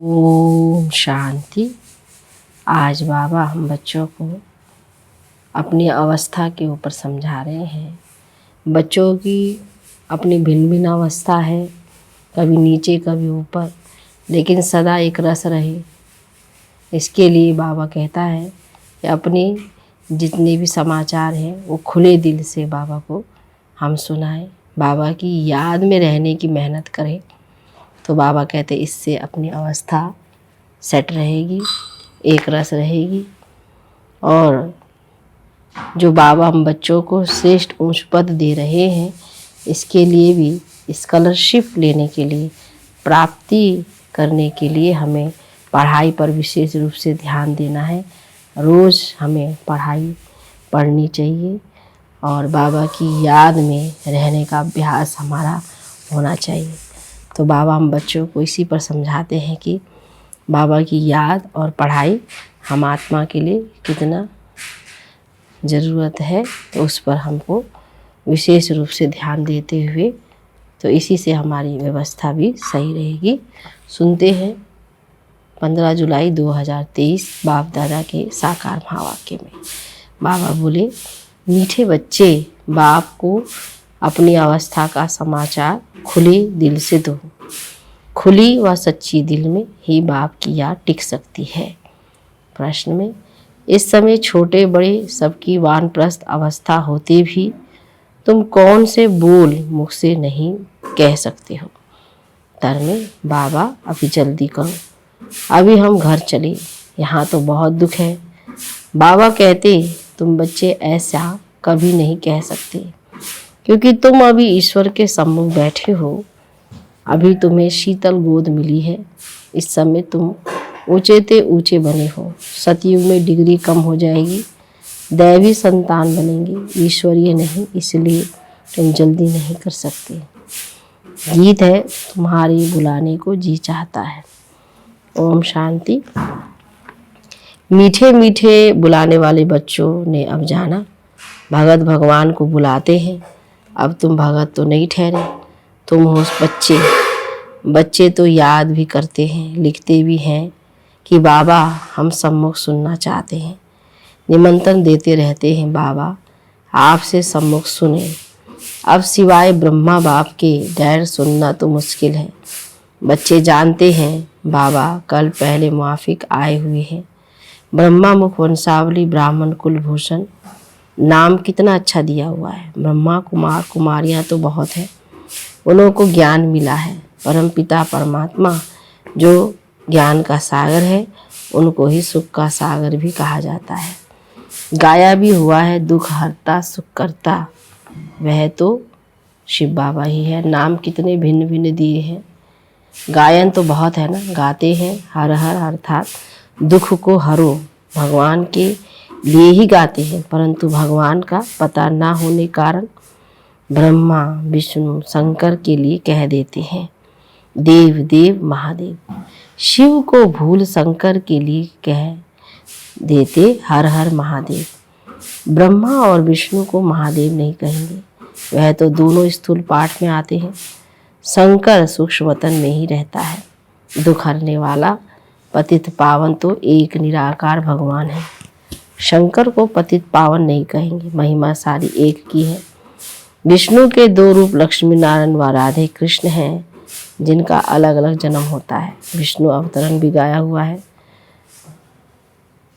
ओम शांति। आज बाबा हम बच्चों को अपनी अवस्था के ऊपर समझा रहे हैं। बच्चों की अपनी भिन्न भिन्न अवस्था है, कभी नीचे कभी ऊपर, लेकिन सदा एक रस रहे। इसके लिए बाबा कहता है कि अपने जितने भी समाचार हैं वो खुले दिल से बाबा को हम सुनाएं, बाबा की याद में रहने की मेहनत करें। तो बाबा कहते इससे अपनी अवस्था सेट रहेगी, एक रस रहेगी। और जो बाबा हम बच्चों को श्रेष्ठ ऊंच पद दे रहे हैं, इसके लिए भी स्कॉलरशिप लेने के लिए, प्राप्ति करने के लिए हमें पढ़ाई पर विशेष रूप से ध्यान देना है। रोज़ हमें पढ़ाई पढ़नी चाहिए और बाबा की याद में रहने का अभ्यास हमारा होना चाहिए। तो बाबा हम बच्चों को इसी पर समझाते हैं कि बाबा की याद और पढ़ाई हम आत्मा के लिए कितना ज़रूरत है, तो उस पर हमको विशेष रूप से ध्यान देते हुए, तो इसी से हमारी व्यवस्था भी सही रहेगी। सुनते हैं 15 जुलाई 2023 बाप दादा के साकार महावाक्य में बाबा बोले, मीठे बच्चे, बाप को अपनी अवस्था का समाचार खुले दिल से दो। खुली व सच्ची दिल में ही बाप की याद टिक सकती है। प्रश्न में, इस समय छोटे बड़े सबकी वानप्रस्थ अवस्था होते भी तुम कौन से बोल मुख से नहीं कह सकते हो? उत्तर में, बाबा अभी जल्दी करो, अभी हम घर चले, यहाँ तो बहुत दुख है। बाबा कहते तुम बच्चे ऐसा कभी नहीं कह सकते, क्योंकि तुम अभी ईश्वर के सम्मुख बैठे हो। अभी तुम्हें शीतल गोद मिली है। इस समय तुम ऊंचे ते ऊंचे बने हो। सतयुग में डिग्री कम हो जाएगी, दैवी संतान बनेंगे, ईश्वरीय नहीं, इसलिए तुम जल्दी नहीं कर सकते। गीत है, तुम्हारे बुलाने को जी चाहता है। ओम शांति। मीठे मीठे बुलाने वाले बच्चों ने अब जाना, भगत भगवान को बुलाते हैं। अब तुम भगत तो नहीं ठहरे, तुम हो बच्चे। बच्चे तो याद भी करते हैं, लिखते भी हैं कि बाबा हम सम्मुख सुनना चाहते हैं। निमंत्रण देते रहते हैं, बाबा आपसे सम्मुख सुने। अब सिवाय ब्रह्मा बाप के गैर सुनना तो मुश्किल है। बच्चे जानते हैं बाबा कल पहले मुआफिक आए हुए हैं। ब्रह्मा मुख वंशावली ब्राह्मण कुलभूषण नाम कितना अच्छा दिया हुआ है। ब्रह्मा कुमार कुमारियाँ तो बहुत हैं, उन्हों को ज्ञान मिला है। परम पिता परमात्मा जो ज्ञान का सागर है, उनको ही सुख का सागर भी कहा जाता है। गाया भी हुआ है, दुख हरता सुख करता, वह तो शिव बाबा ही है। नाम कितने भिन्न भिन्न दिए हैं, गायन तो बहुत है ना, गाते हैं हर हर अर्थात दुख को हरो, भगवान के लिए ही गाते हैं। परंतु भगवान का पता ना होने कारण ब्रह्मा विष्णु शंकर के लिए कह देते हैं देव देव महादेव। शिव को भूल शंकर के लिए कह देते हर हर महादेव। ब्रह्मा और विष्णु को महादेव नहीं कहेंगे, वह तो दोनों स्थूल पाठ में आते हैं। शंकर सूक्ष्म वतन में ही रहता है। दुख हरने वाला पतित पावन तो एक निराकार भगवान है। शंकर को पतित पावन नहीं कहेंगे, महिमा सारी एक की है। विष्णु के दो रूप लक्ष्मी नारायण व राधे कृष्ण हैं, जिनका अलग अलग जन्म होता है। विष्णु अवतरण भी गाया हुआ है।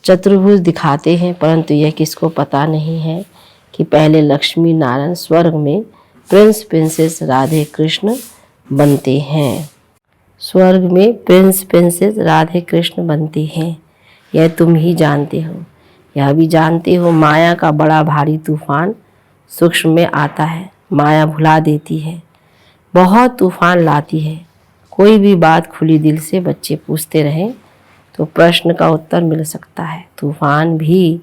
चतुर्भुज दिखाते हैं, परंतु यह किसको पता नहीं है कि पहले लक्ष्मी नारायण स्वर्ग में प्रिंस प्रिंसेस राधे कृष्ण बनते हैं। स्वर्ग में प्रिंस प्रिंसेस राधे कृष्ण बनते हैं, यह तुम ही जानते हो। यह भी जानते हो माया का बड़ा भारी तूफान सूक्ष्म में आता है। माया भुला देती है, बहुत तूफान लाती है। कोई भी बात खुली दिल से बच्चे पूछते रहें तो प्रश्न का उत्तर मिल सकता है। तूफान भी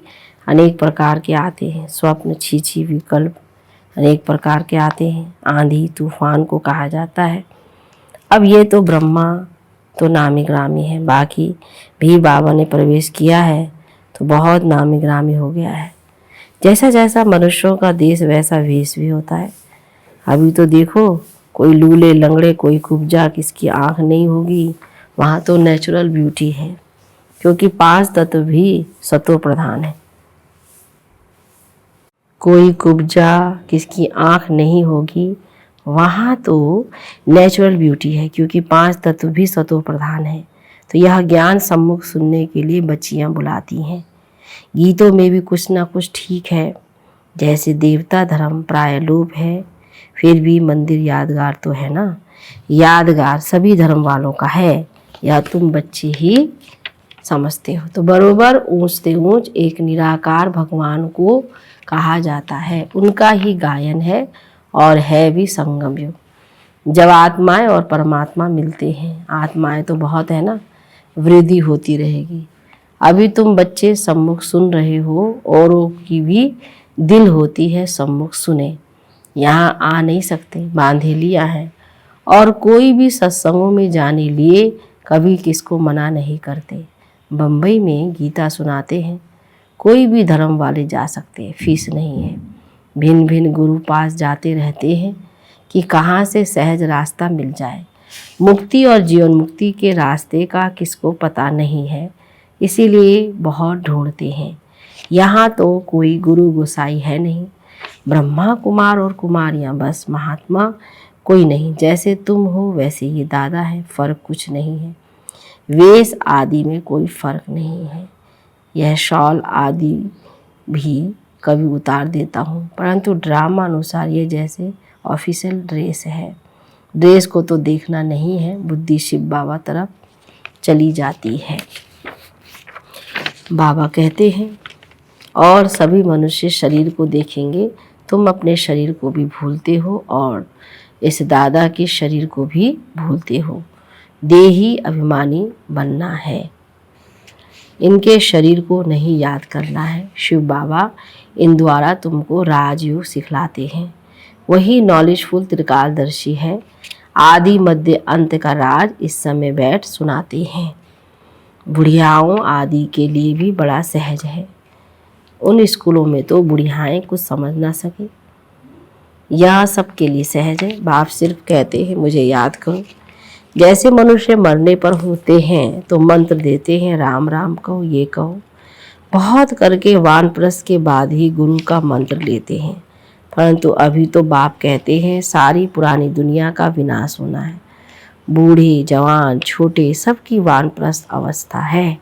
अनेक प्रकार के आते हैं, स्वप्न छीछी विकल्प अनेक प्रकार के आते हैं। आंधी तूफान को कहा जाता है। अब ये तो ब्रह्मा तो नामी ग्रामी है, बाकी भी बाबा ने प्रवेश किया है तो बहुत नामी ग्रामी हो गया है। जैसा जैसा मनुष्यों का देश वैसा वेश भी होता है। अभी तो देखो, कोई लूले लंगड़े, कोई कुब्जा, किसकी आँख नहीं होगी, वहाँ तो नेचुरल ब्यूटी है, क्योंकि 5 तत्व भी सतो प्रधान है। कोई कुब्जा किसकी आँख नहीं होगी, वहाँ तो नेचुरल ब्यूटी है, क्योंकि 5 तत्व भी सतो प्रधान है। तो यह ज्ञान सम्मुख सुनने के लिए बच्चियाँ बुलाती हैं। गीतों में भी कुछ ना कुछ ठीक है, जैसे देवता धर्म प्राय लोप है, फिर भी मंदिर यादगार तो है ना। यादगार सभी धर्म वालों का है, यह तुम बच्चे ही समझते हो। तो बरोबर ऊंच से ऊंच एक निराकार भगवान को कहा जाता है, उनका ही गायन है और है भी संगम युग। जब आत्माएं और परमात्मा मिलते हैं, आत्माएं तो बहुत है ना, वृद्धि होती रहेगी। अभी तुम बच्चे सम्मुख सुन रहे हो, औरों की भी दिल होती है सम्मुख सुने। यहाँ आ नहीं सकते, बांधे लिया है, और कोई भी सत्संगों में जाने लिए कभी किसको मना नहीं करते। बम्बई में गीता सुनाते हैं, कोई भी धर्म वाले जा सकते हैं, फीस नहीं है। भिन्न भिन्न गुरु पास जाते रहते हैं कि कहाँ से सहज रास्ता मिल जाए। मुक्ति और जीवन मुक्ति के रास्ते का किसको पता नहीं है, इसीलिए बहुत ढूंढते हैं। यहाँ तो कोई गुरु गोसाई है नहीं, ब्रह्मा कुमार और कुमारियाँ बस, महात्मा कोई नहीं। जैसे तुम हो वैसे ये दादा है, फर्क कुछ नहीं है। वेश आदि में कोई फर्क नहीं है। यह शॉल आदि भी कभी उतार देता हूँ, परंतु ड्रामा अनुसार ये जैसे ऑफिशियल ड्रेस है। ड्रेस को तो देखना नहीं है, बुद्धि शिव बाबा तरफ चली जाती है। बाबा कहते हैं, और सभी मनुष्य शरीर को देखेंगे, तुम अपने शरीर को भी भूलते हो और इस दादा के शरीर को भी भूलते हो। देही अभिमानी बनना है, इनके शरीर को नहीं याद करना है। शिव बाबा इन द्वारा तुमको राजयोग सिखलाते हैं। वही नॉलेजफुल त्रिकालदर्शी है, आदि मध्य अंत का राज इस समय बैठ सुनाते हैं। बुढ़ियाओं आदि के लिए भी बड़ा सहज है। उन स्कूलों में तो बुढ़ियाएं कुछ समझ ना सके, यह सबके लिए सहज है। बाप सिर्फ कहते हैं मुझे याद करो। जैसे मनुष्य मरने पर होते हैं तो मंत्र देते हैं, राम राम कहो, ये कहो। बहुत करके वानप्रस्थ के बाद ही गुरु का मंत्र लेते हैं, परंतु अभी तो बाप कहते हैं सारी पुरानी दुनिया का विनाश होना है। बूढ़े जवान छोटे सबकी वानप्रस्थ अवस्था है,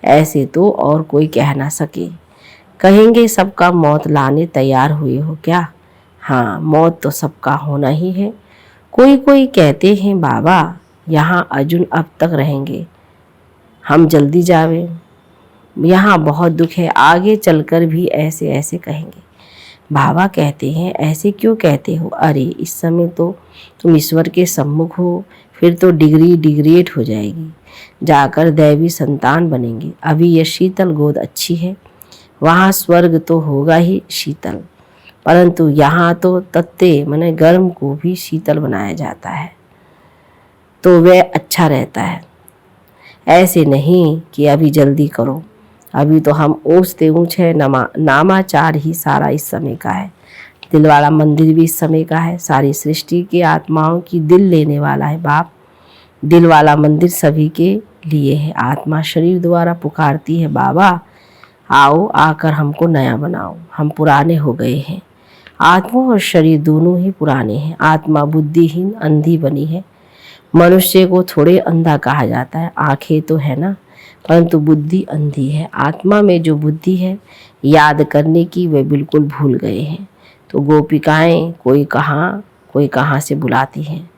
ऐसे तो और कोई कह ना सके। कहेंगे सबका मौत लाने तैयार हुए हो क्या? हाँ, मौत तो सबका होना ही है। कोई कोई कहते हैं बाबा यहाँ अर्जुन अब तक रहेंगे, हम जल्दी जावे, यहाँ बहुत दुख है, आगे चलकर भी ऐसे ऐसे कहेंगे। बाबा कहते हैं ऐसे क्यों कहते हो? अरे इस समय तो तुम ईश्वर के सम्मुख हो, फिर तो डिग्री डिग्रेड हो जाएगी, जाकर दैवी संतान बनेंगे। अभी यह शीतल गोद अच्छी है, वहाँ स्वर्ग तो होगा ही शीतल, परंतु यहाँ तो तत्ते माने गर्म को भी शीतल बनाया जाता है, तो वह अच्छा रहता है। ऐसे नहीं कि अभी जल्दी करो, अभी तो हम ऊँचते ऊँच है, नामाचार ही सारा इस समय का है। दिल वाला मंदिर भी इस समय का है, सारी सृष्टि के आत्माओं की दिल लेने वाला है बाप। दिल वाला मंदिर सभी के लिए है। आत्मा शरीर द्वारा पुकारती है, बाबा आओ, आकर हमको नया बनाओ, हम पुराने हो गए हैं। आत्मा और शरीर दोनों ही पुराने हैं। आत्मा बुद्धिहीन अंधी बनी है। मनुष्य को थोड़े अंधा कहा जाता है, आंखें तो है ना, परंतु बुद्धि अंधी है। आत्मा में जो बुद्धि है याद करने की, वे बिल्कुल भूल गए हैं। तो गोपिकाएं कोई कहाँ से बुलाती हैं।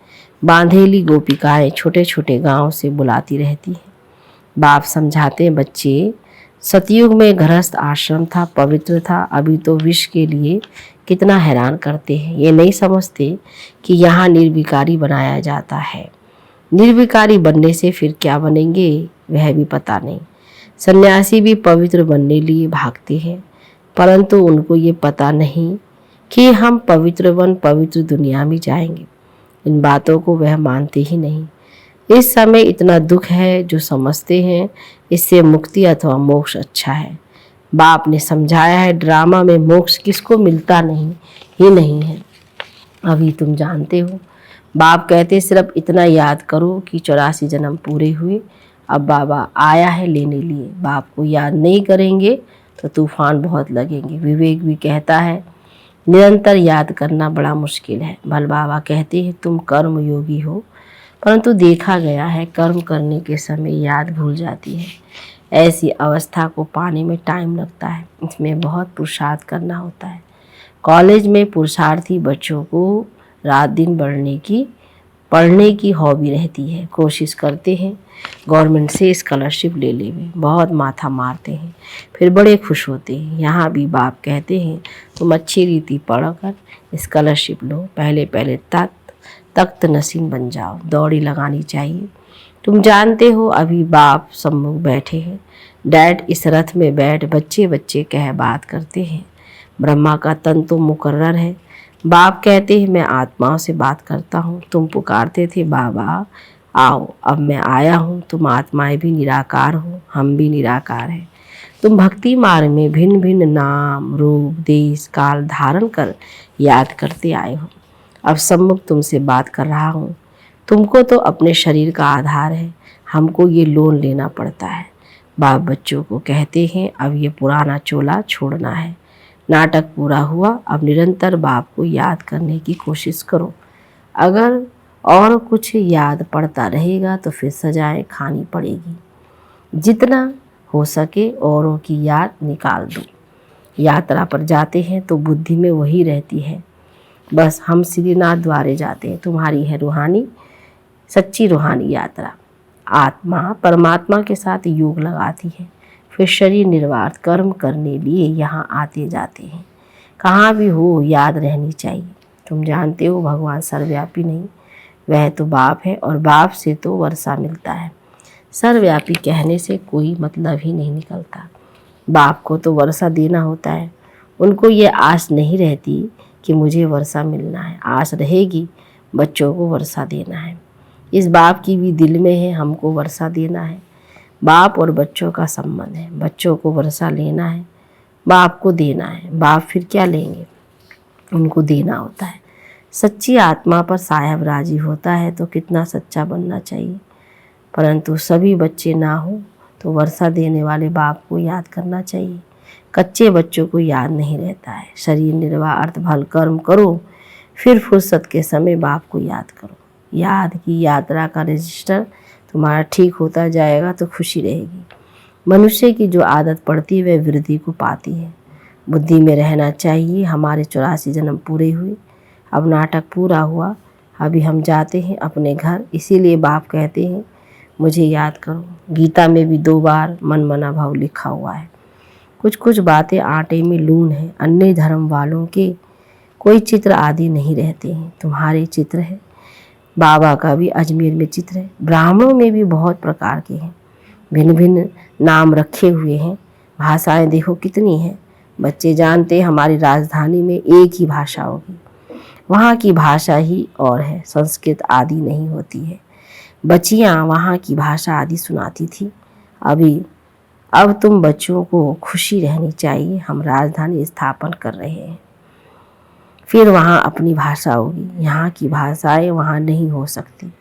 बांधेली गोपिकाएं छोटे छोटे गांव से बुलाती रहती हैं। बाप समझाते हैं, बच्चे सतयुग में गृहस्थ आश्रम था, पवित्र था, अभी तो विष के लिए कितना हैरान करते हैं। ये नहीं समझते कि यहाँ निर्विकारी बनाया जाता है। निर्विकारी बनने से फिर क्या बनेंगे वह भी पता नहीं। सन्यासी भी पवित्र बनने लिए भागते हैं, परंतु उनको ये पता नहीं कि हम पवित्र बन पवित्र दुनिया में जाएंगे। इन बातों को वह मानते ही नहीं। इस समय इतना दुख है, जो समझते हैं इससे मुक्ति अथवा मोक्ष अच्छा है। बाप ने समझाया है, ड्रामा में मोक्ष किसको मिलता नहीं ही नहीं है। अभी तुम जानते हो बाप कहते सिर्फ इतना याद करो कि 84 जन्म पूरे हुए, अब बाबा आया है लेने लिए। बाप को याद नहीं करेंगे तो तूफान बहुत लगेंगे। विवेक भी कहता है निरंतर याद करना बड़ा मुश्किल है। भल बाबा कहते हैं तुम कर्म योगी हो, परंतु देखा गया है कर्म करने के समय याद भूल जाती है। ऐसी अवस्था को पाने में टाइम लगता है, इसमें बहुत पुरुषार्थ करना होता है। कॉलेज में पुरुषार्थी बच्चों को रात दिन पढ़ने की हॉबी रहती है, कोशिश करते हैं गवर्नमेंट से स्कॉलरशिप ले ले में, बहुत माथा मारते हैं, फिर बड़े खुश होते हैं। यहाँ भी बाप कहते हैं तुम अच्छी रीति पढ़कर स्कॉलरशिप लो, पहले पहले तख्त नसीन बन जाओ। दौड़ी लगानी चाहिए। तुम जानते हो अभी बाप सम्मुख बैठे हैं, डैड इस रथ में बैठ बच्चे बच्चे कह बात करते हैं। ब्रह्मा का तन तो मुकर्रर है। बाप कहते हैं मैं आत्माओं से बात करता हूँ। तुम पुकारते थे बाबा आओ, अब मैं आया हूँ। तुम आत्माएं भी निराकार हो, हम भी निराकार हैं। तुम भक्ति मार्ग में भिन्न भिन्न नाम रूप देश काल धारण कर याद करते आए हो। अब सम्मुख तुमसे बात कर रहा हूँ। तुमको तो अपने शरीर का आधार है, हमको ये लोन लेना पड़ता है। बाप बच्चों को कहते हैं अब ये पुराना चोला छोड़ना है। नाटक पूरा हुआ, अब निरंतर बाप को याद करने की कोशिश करो। अगर और कुछ याद पड़ता रहेगा तो फिर सजाएं खानी पड़ेगी। जितना हो सके औरों की याद निकाल दो। यात्रा पर जाते हैं तो बुद्धि में वही रहती है, बस हम श्रीनाथ द्वारे जाते हैं। तुम्हारी है रूहानी सच्ची रूहानी यात्रा। आत्मा परमात्मा के साथ योग लगाती है, फिर शरीर निर्वाह कर्म करने लिए यहाँ आते जाते हैं। कहाँ भी हो याद रहनी चाहिए। तुम जानते हो भगवान सर्वव्यापी नहीं, वह तो बाप है और बाप से तो वर्षा मिलता है। सर्वव्यापी कहने से कोई मतलब ही नहीं निकलता। बाप को तो वर्षा देना होता है। उनको ये आस नहीं रहती कि मुझे वर्षा मिलना है, आस रहेगी बच्चों को वर्षा देना है। इस बाप की भी दिल में है हमको वर्षा देना है। बाप और बच्चों का संबंध है, बच्चों को वर्षा लेना है, बाप को देना है। बाप फिर क्या लेंगे, उनको देना होता है। सच्ची आत्मा पर साहब राजी होता है तो कितना सच्चा बनना चाहिए। परंतु सभी बच्चे ना हो तो वर्षा देने वाले बाप को याद करना चाहिए। कच्चे बच्चों को याद नहीं रहता है। शरीर निर्वाह अर्थ भल कर्म करो, फिर फुर्सत के समय बाप को याद करो। याद की यात्रा का रजिस्टर तुम्हारा ठीक होता जाएगा तो खुशी रहेगी। मनुष्य की जो आदत पड़ती है वह वृद्धि को पाती है। बुद्धि में रहना चाहिए हमारे 84 जन्म पूरे हुए, अब नाटक पूरा हुआ, अभी हम जाते हैं अपने घर। इसीलिए बाप कहते हैं मुझे याद करो। गीता में भी 2 बार मन मना भाव लिखा हुआ है। कुछ कुछ बातें आटे में लून है। अन्य धर्म वालों के कोई चित्र आदि नहीं रहते हैं, तुम्हारे चित्र है। बाबा का भी अजमेर में चित्र है। ब्राह्मणों में भी बहुत प्रकार के हैं, भिन्न भिन्न नाम रखे हुए हैं। भाषाएं देखो कितनी हैं। बच्चे जानते हमारी राजधानी में एक ही भाषा होगी, वहाँ की भाषा ही और है, संस्कृत आदि नहीं होती है। बच्चियाँ वहाँ की भाषा आदि सुनाती थी। अब तुम बच्चों को खुशी रहनी चाहिए, हम राजधानी स्थापन कर रहे हैं, फिर वहाँ अपनी भाषा होगी। यहाँ की भाषाएं वहाँ नहीं हो सकती।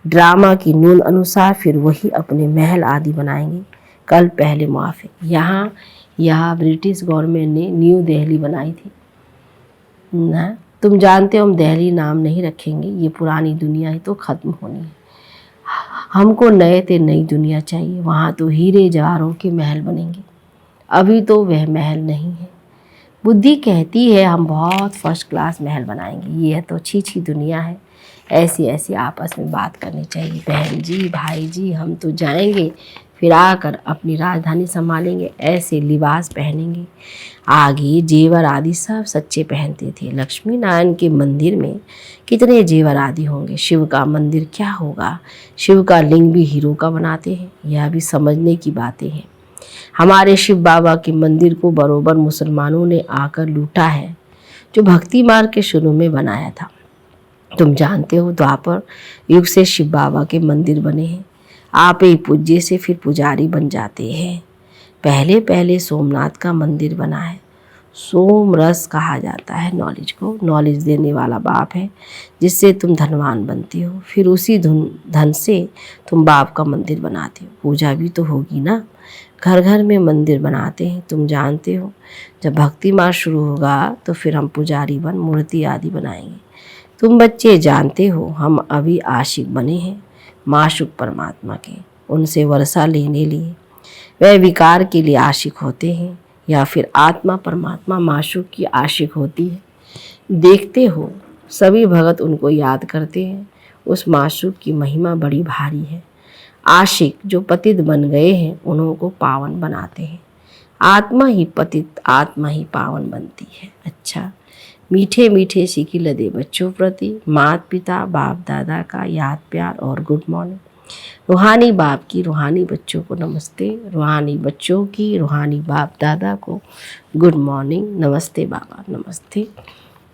ड्रामा की नून अनुसार फिर वही अपने महल आदि बनाएंगे। कल पहले मुआफिक यहाँ ब्रिटिश गवर्नमेंट ने न्यू दिल्ली बनाई थी ना। तुम जानते हो हम दिल्ली नाम नहीं रखेंगे, ये पुरानी दुनिया ही तो ख़त्म होनी है। हमको नई दुनिया चाहिए। वहाँ तो हीरे जवाहरों के महल बनेंगे, अभी तो वह महल नहीं है। बुद्धि कहती है हम बहुत फर्स्ट क्लास महल बनाएंगे, ये तो छी दुनिया है। ऐसी आपस में बात करनी चाहिए। बहन जी भाई जी हम तो जाएंगे, फिर आकर अपनी राजधानी संभालेंगे। ऐसे लिबास पहनेंगे, आगे जेवर आदि सब सच्चे पहनते थे। लक्ष्मी नारायण के मंदिर में कितने जेवर आदि होंगे। शिव का मंदिर क्या होगा, शिव का लिंग भी हीरो का बनाते हैं, यह भी समझने की बातें हैं। हमारे शिव बाबा के मंदिर को बरोबर मुसलमानों ने आकर लूटा है, जो भक्ति मार्ग के शुरू में बनाया था। तुम जानते हो द्वापर युग से शिव बाबा के मंदिर बने हैं। आप ही पूज्य से फिर पुजारी बन जाते हैं। पहले सोमनाथ का मंदिर बना है। सोम रस कहा जाता है नॉलेज को। नॉलेज देने वाला बाप है जिससे तुम धनवान बनते हो, फिर उसी धन से तुम बाप का मंदिर बनाते हो। पूजा भी तो होगी ना, घर घर में मंदिर बनाते हैं, तुम जानते हो। जब भक्ति मार्ग शुरू होगा तो फिर हम पुजारी बन मूर्ति आदि बनाएंगे। तुम बच्चे जानते हो हम अभी आशिक बने हैं माशूक परमात्मा के, उनसे वर्षा लेने लिए। वह विकार के लिए आशिक होते हैं या फिर आत्मा परमात्मा माशूक की आशिक होती है। देखते हो सभी भगत उनको याद करते हैं। उस माशूक की महिमा बड़ी भारी है। आशिक जो पतित बन गए हैं उन्हों को पावन बनाते हैं। आत्मा ही पतित, आत्मा ही पावन बनती है। अच्छा, मीठे मीठे सिकी लदे बच्चों प्रति माता पिता बाप दादा का याद प्यार और गुड मॉर्निंग। रूहानी बाप की रूहानी बच्चों को नमस्ते, रूहानी बच्चों की रूहानी बाप दादा को गुड मॉर्निंग, नमस्ते बाबा, नमस्ते।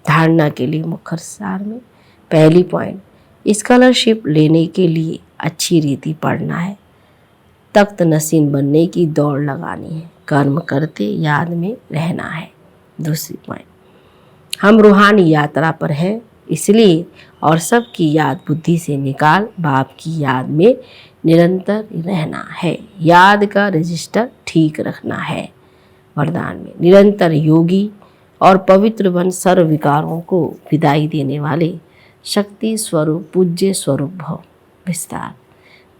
धारणा के लिए मुख्य सार में पहली पॉइंट, स्कॉलरशिप लेने के लिए अच्छी रीति पढ़ना है, तख्त नसीन बनने की दौड़ लगानी है, कर्म करते याद में रहना है। दूसरी पॉइंट, हम रूहानी यात्रा पर हैं इसलिए और सबकी याद बुद्धि से निकाल बाप की याद में निरंतर रहना है। याद का रजिस्टर ठीक रखना है। वरदान में निरंतर योगी और पवित्र बन सर्व विकारों को विदाई देने वाले शक्ति स्वरूप पूज्य स्वरूप भव विस्तार।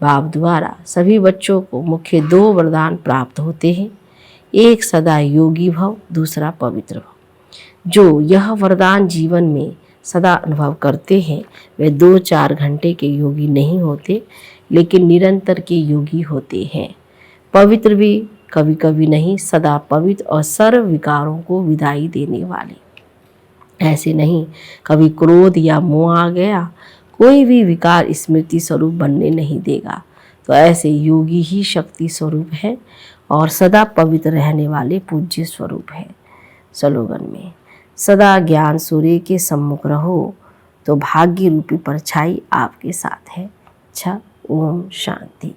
बाप द्वारा सभी बच्चों को मुख्य 2 वरदान प्राप्त होते हैं, एक सदा योगी भव, दूसरा पवित्र भव। जो यह वरदान जीवन में सदा अनुभव करते हैं वे 2-4 घंटे के योगी नहीं होते लेकिन निरंतर के योगी होते हैं। पवित्र भी कभी कभी नहीं, सदा पवित्र और सर्व विकारों को विदाई देने वाले। ऐसे नहीं कभी क्रोध या मोह आ गया, कोई भी विकार स्मृति स्वरूप बनने नहीं देगा। तो ऐसे योगी ही शक्ति स्वरूप है और सदा पवित्र रहने वाले पूज्य स्वरूप है। स्लोगन में सदा ज्ञान सूर्य के सम्मुख रहो तो भाग्य रूपी परछाई आपके साथ है। अच्छा, ओम शांति।